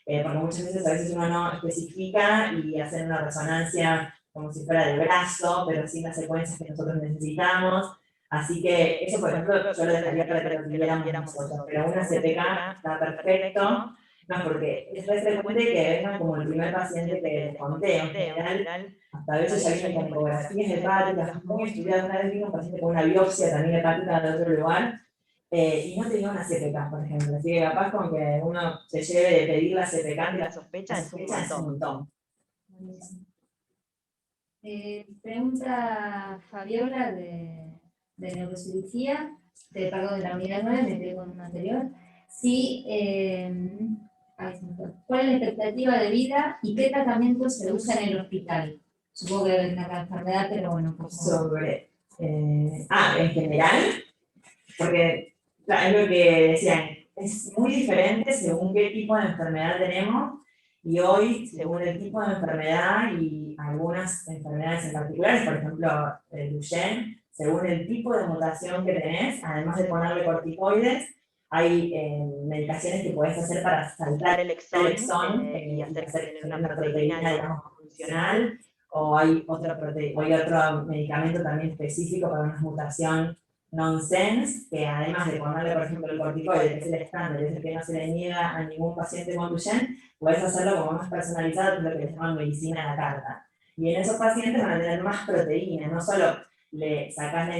porque muchas veces a veces uno no especifica y hacer una resonancia como si fuera de brazo, pero sin las secuencias que nosotros necesitamos. Así que eso, por ejemplo, yo lo dejaría para que lo tuviéramos nosotros, pero una CPK está perfecto, no, porque es re frecuente que vengan como el primer paciente que les conté, en general, hasta a veces ya vienen con ecografías hepáticas muy estudiadas. Una vez vino un paciente con una biopsia también hepática de otro lugar, y no tenía una CPK, por ejemplo. Así que capaz con que uno se lleve de pedir la CPK y la sospecha es un montón. Pregunta Fabiola de neurocirugía, perdón, de la unidad 9, me quedé con una anterior. Sí, ¿cuál es la expectativa de vida y qué tratamientos se usa en el hospital? Supongo que es una enfermedad, pero bueno, pues sobre... en general, porque es lo que decían, es muy diferente según qué tipo de enfermedad tenemos, y hoy, según el tipo de enfermedad y algunas enfermedades en particulares, por ejemplo, el Duchenne, según el tipo de mutación que tenés, además de ponerle corticoides, hay medicaciones que podés hacer para saltar el exón y hacer que tener una proteína, digamos, funcional, o hay otro medicamento también específico para una mutación nonsense, que además de ponerle, por ejemplo, el corticoide, que es el estándar, es el que no se le niega a ningún paciente con Duchenne, puedes hacerlo como más personalizado, que es lo que le llaman medicina a la carta. Y en esos pacientes van a tener más proteínas, no solo le sacas la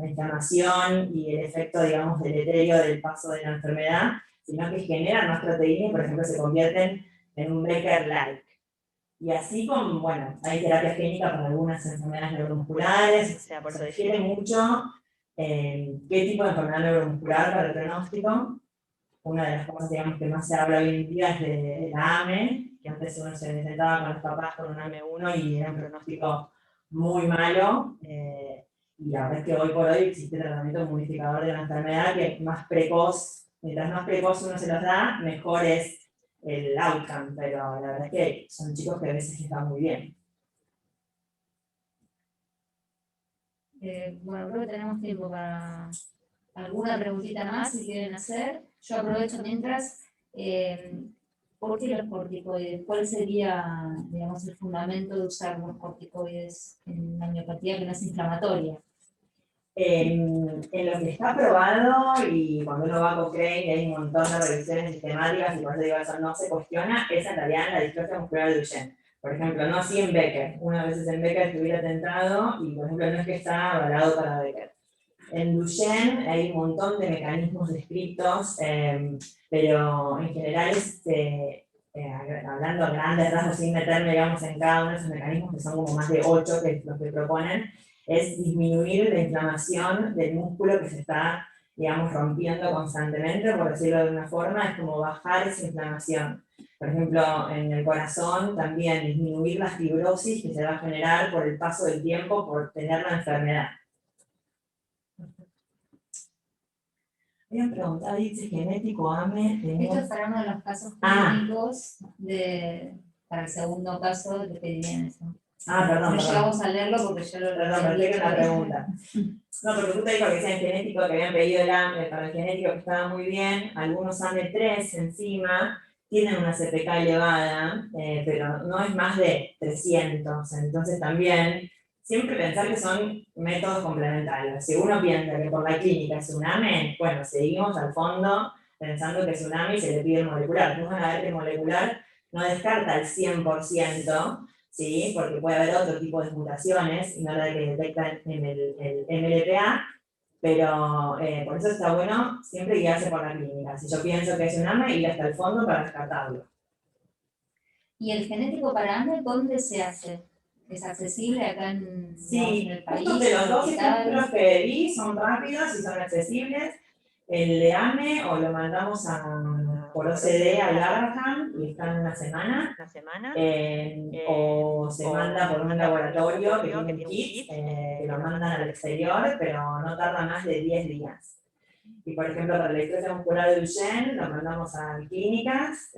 inflamación y el efecto, digamos, deleterio del paso de la enfermedad, sino que generan más proteínas y, por ejemplo, se convierten en un Becker-like. Y así como, bueno, hay terapia génica para algunas enfermedades neuromusculares, o sea, por eso difiere mucho qué tipo de enfermedad neuromuscular para el pronóstico. Una de las cosas, digamos, que más se habla hoy en día es de la AME, que antes uno se sentaba con los papás con un AME1 y era un pronóstico muy malo. Y la verdad es que hoy por hoy existe tratamiento modificador de la enfermedad que más precoz, mientras más precoz uno se los da, mejor es el outcome, pero la verdad es que son chicos que a veces están muy bien. Bueno, creo que tenemos tiempo para alguna preguntita más si quieren hacer. Yo aprovecho mientras, ¿por qué los corticoides? ¿Cuál sería, digamos, el fundamento de usar los corticoides en la miopatía que no es inflamatoria? En lo que está probado, y cuando uno va a Cochrane hay un montón de revisiones sistemáticas, y por eso digo, eso no se cuestiona, es en realidad en la distrofia muscular de Duchenne. Por ejemplo, no así en Becker. Una vez en Becker estuviera tentado, y por ejemplo no es que está avalado para Becker. En Duchenne hay un montón de mecanismos descritos, pero en general, hablando a grandes rasgos, sin meterme, digamos, en cada uno de esos mecanismos, que son como más de 8 que los que proponen, es disminuir la inflamación del músculo que se está, digamos, rompiendo constantemente, por decirlo de una forma, es como bajar esa inflamación. Por ejemplo, en el corazón también disminuir la fibrosis que se va a generar por el paso del tiempo, por tener la enfermedad. Habían preguntado, dice genético, AME. Esto es para uno de los casos clínicos para el segundo caso de pediría eso. Perdón. No llegamos a leerlo porque yo lo perdí una pregunta. No, porque justo dijo que decían genético, que habían pedido el AME para el genético, que estaba muy bien. Algunos AME3 encima tienen una CPK elevada, pero no es más de 300. Entonces también, siempre pensar que son métodos complementarios. Si uno piensa que por la clínica es un AME, bueno, seguimos al fondo pensando que es un AME y se le pide el molecular. Entonces van a ver que el molecular no descarta el 100%, ¿sí? Porque puede haber otro tipo de mutaciones, y no la que detectan en el MLPA, pero por eso está bueno siempre guiarse por la clínica. Si yo pienso que es un AME, ir hasta el fondo para descartarlo. ¿Y el genético para AME dónde se hace? ¿Es accesible acá en el país? Sí, de los dos ejemplos que di son rápidos y son accesibles. El de AME o lo mandamos por OCDE al Abraham y está en una semana. O se manda por un laboratorio que tiene un kit, que lo mandan al exterior, pero no tarda más de 10 días. Y por ejemplo, para la distrofia muscular de Duchenne lo mandamos a clínicas,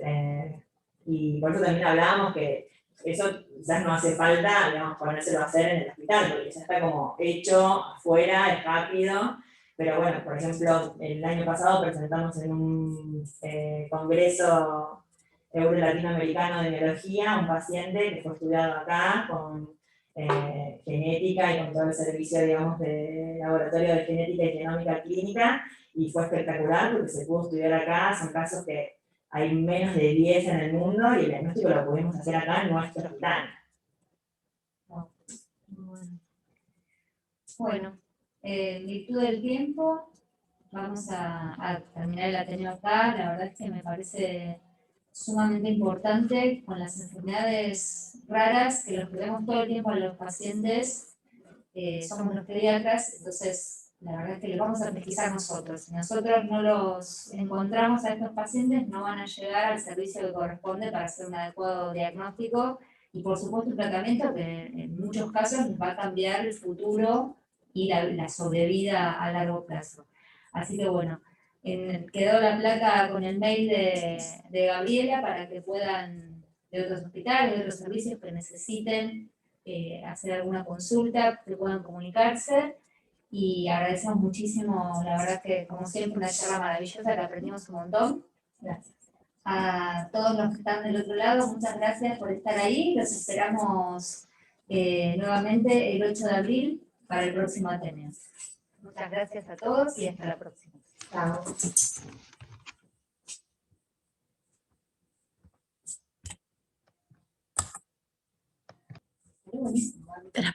y por eso también hablábamos que eso quizás no hace falta, digamos, ponérselo a hacer en el hospital, porque ya está como hecho afuera, es rápido. Pero bueno, por ejemplo, el año pasado presentamos en un congreso euro-latinoamericano de neurología un paciente que fue estudiado acá con genética y con todo el servicio, digamos, de laboratorio de genética y genómica clínica, y fue espectacular porque se pudo estudiar acá. Son casos que hay menos de 10 en el mundo y el diagnóstico lo pudimos hacer acá en nuestro hospital. Bueno, en virtud del tiempo, vamos a terminar el Ateneo acá. La verdad es que me parece sumamente importante con las enfermedades raras, que los que vemos todo el tiempo a los pacientes somos los pediatras. Entonces la verdad es que los vamos a pesquisar nosotros. Si nosotros no los encontramos a estos pacientes, no van a llegar al servicio que corresponde para hacer un adecuado diagnóstico y por supuesto un tratamiento que en muchos casos les va a cambiar el futuro y la sobrevida a largo plazo. Así que bueno, quedó la placa con el mail de Gabriela para que puedan, de otros hospitales, de otros servicios que necesiten hacer alguna consulta, que puedan comunicarse. Y agradecemos muchísimo, la verdad que como siempre una charla maravillosa, que aprendimos un montón. Gracias. A todos los que están del otro lado, muchas gracias por estar ahí. Los esperamos nuevamente el 8 de abril para el próximo Ateneo. Muchas gracias a todos y hasta la próxima. Chao. Espera.